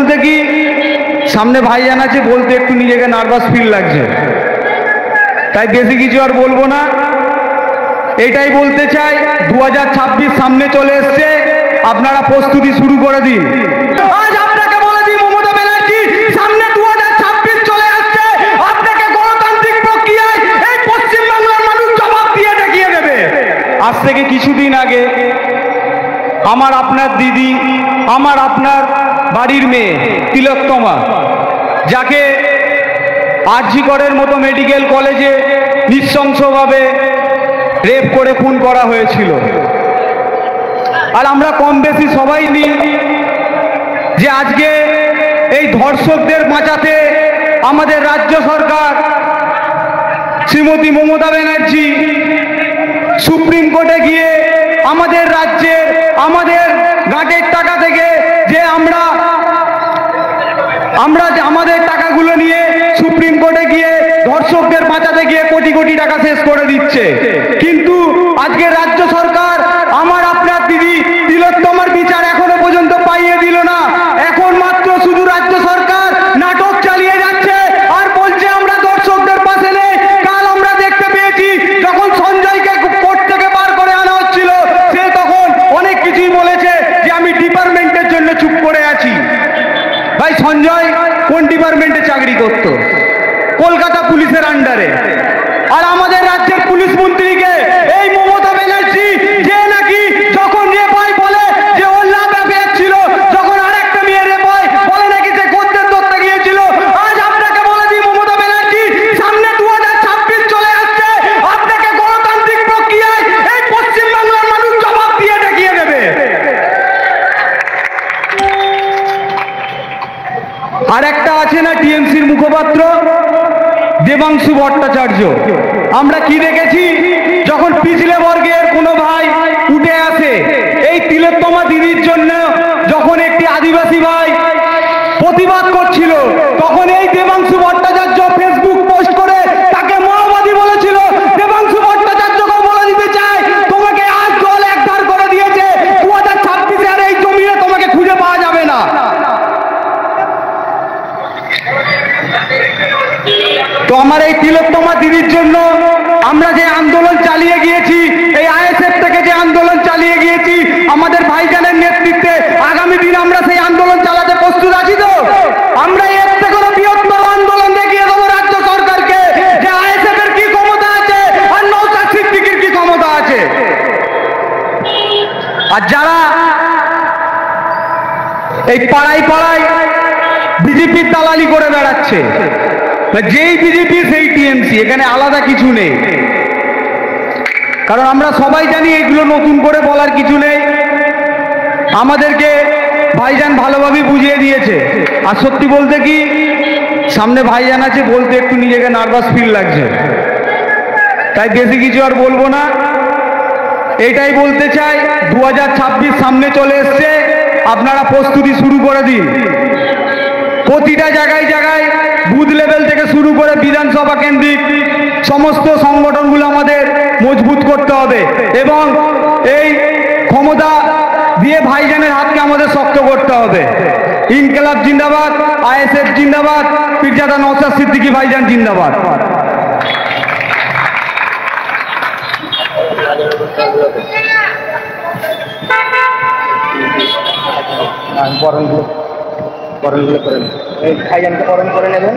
বলতে কি সামনে ভাইজান আছে, বলতে একটু নিজেকে নার্ভাস ফিল লাগছে, তাই বেশি কিছু আর বলবো না। এটাই বলতে চাই, 2026 সামনে চলে এসছে, আপনারা প্রস্তুতি শুরু করে দিন। আজ আপনাকে বলে দিই মমতা ব্যানার্জি, সামনে 2026 চলে আসছে, আপনাকে গণতান্ত্রিক প্রক্রিয়ায় এই পশ্চিমবাংলার মানুষ জবাব দিয়ে দেখিয়ে দেবে। আজ থেকে কিছুদিন আগে আমার আপনার দিদি, আমার আপনার বাড়ির মেয়ে তিলোত্তমা, যাকে আরজি করের মতো মেডিকেল কলেজে নৃশংসভাবে রেপ করে খুন করা হয়েছিল। আর আমরা কম বেশি সবাই নিই যে আজকে এই ধর্ষকদের বাঁচাতে আমাদের রাজ্য সরকার শ্রীমতী মমতা ব্যানার্জি সুপ্রিম কোর্টে গিয়ে আমাদের রাজ্যের, আমাদের গাঁটের টাকা থেকে যে আমরা আমাদের টাকাগুলো নিয়ে সুপ্রিম কোর্টে গিয়ে ধর্ষকদের বাঁচাতে গিয়ে কোটি কোটি টাকা শেষ করে দিচ্ছে। কিন্তু আজকে রাজ্য সরকার আমার আপনার দিদি তিলোত্তমার বিচার এখনো পর্যন্ত পাইয়ে দিল না। এখন মাত্র শুধু রাজ্য সরকার নাটক চালিয়ে যাচ্ছে আর বলছে আমরা ধর্ষকদের পাশে নেই। কাল আমরা দেখতে পেয়েছি যখন সঞ্জয়কে কোর্ট থেকে বার করে আনা হচ্ছিল, সে তখন অনেক কিছুই বলেছে যে আমি ডিপার্টমেন্টের জন্য চুপ করে আছি। ভাই, সঞ্জয় কোন ডিপার্টমেন্টে চাকরি করত? কলকাতা পুলিশের আন্ডারে। আর আমাদের রাজ্যের পুলিশ মন্ত্রীকে এই মমতা ব্যানার্জি, যে নাকি যখন রেপ হয় বলে যে ওর লাভ অ্যাফেয়ার ছিল, যখন আরেকটা মেয়ে রেপ হয় বলে নাকি সে খদ্দের ধরতে গিয়েছিল। আজ আপনাকে বলে দিই মমতা ব্যানার্জি, সামনে 2026 চলে আসছে, আপনাকে গণতান্ত্রিক প্রক্রিয়ায় এই পশ্চিমবাংলার মানুষ জবাব দিয়ে দেখিয়ে দেবে। আর একটা আছে না টিএমসির মুখপাত্র দেবাংশু ভট্টাচার্য, আমরা কি দেখেছি যখন পিছলে বর্গের কোনো ভাই উঠে আসে এই তিলোত্তমা দিদির জন্য, যখন একটি আদিবাসী ভাই প্রতিবাদ করছিল, তখন এই দেবাংশু ভট্টাচার্য ফেসবুক পোস্ট করে তাকে মাওবাদী বলেছিল। দেবাংশু ভট্টাচার্যকে বলে দিতে চাই, তোমাকে আজ দল একধার করে দিয়েছে, 2026 আর এই জমিনে তোমাকে খুঁজে পাওয়া যাবে না। তো আমার এই তিলোত্তমা দিদির জন্য আমরা যে আন্দোলন চালিয়ে গিয়েছি, এই আইএসএফ থেকে যে আন্দোলন চালিয়ে গিয়েছি আমাদের ভাইজানের নেতৃত্বে, আগামী দিন আমরা সেই আন্দোলন চালাতে প্রস্তুত আছি। তো আমরা এর থেকে বৃহত্তর আন্দোলন দেখিয়ে দেবো রাজ্য সরকারকে যে আইএসএফ এর কি ক্ষমতা আছে আর নওশাদ সিদ্দিকীর কি ক্ষমতা আছে। আর যারা এই পাড়ায় পাড়ায় বিজেপির দালালি করে বেড়াচ্ছে, যেই বিজেপি সেই টিএমসি, এখানে আলাদা কিছু নেই। কারণ আমরা সবাই জানি এগুলো নতুন করে বলার কিছু নেই, আমাদেরকে ভাইজান ভালোভাবে বুঝিয়ে দিয়েছে। আর সত্যি বলতে কি সামনে ভাইজান আছে, বলতে একটু নিজেকে নার্ভাস ফিল লাগছে, তাই বেশি কিছু আর বলবো না। এটাই বলতে চাই, 2026 সামনে চলে এসছে, আপনারা প্রস্তুতি শুরু করে দিন। প্রতিটা জায়গায় জায়গায় বুথ লেভেল থেকে শুরু করে বিধানসভা কেন্দ্রিক সমস্ত সংগঠনগুলো আমাদের মজবুত করতে হবে এবং এই ক্ষমতা দিয়ে ভাইজানের হাতকে আমাদের শক্ত করতে হবে। ইনকিলাব জিন্দাবাদ, আইএসএফ জিন্দাবাদ, পীরজাদা নওশাদ সিদ্দিকী ভাইজান জিন্দাবাদ। বরণগুলো করে নেবেন, এই ভাইজানকে বরণ করে নেবেন।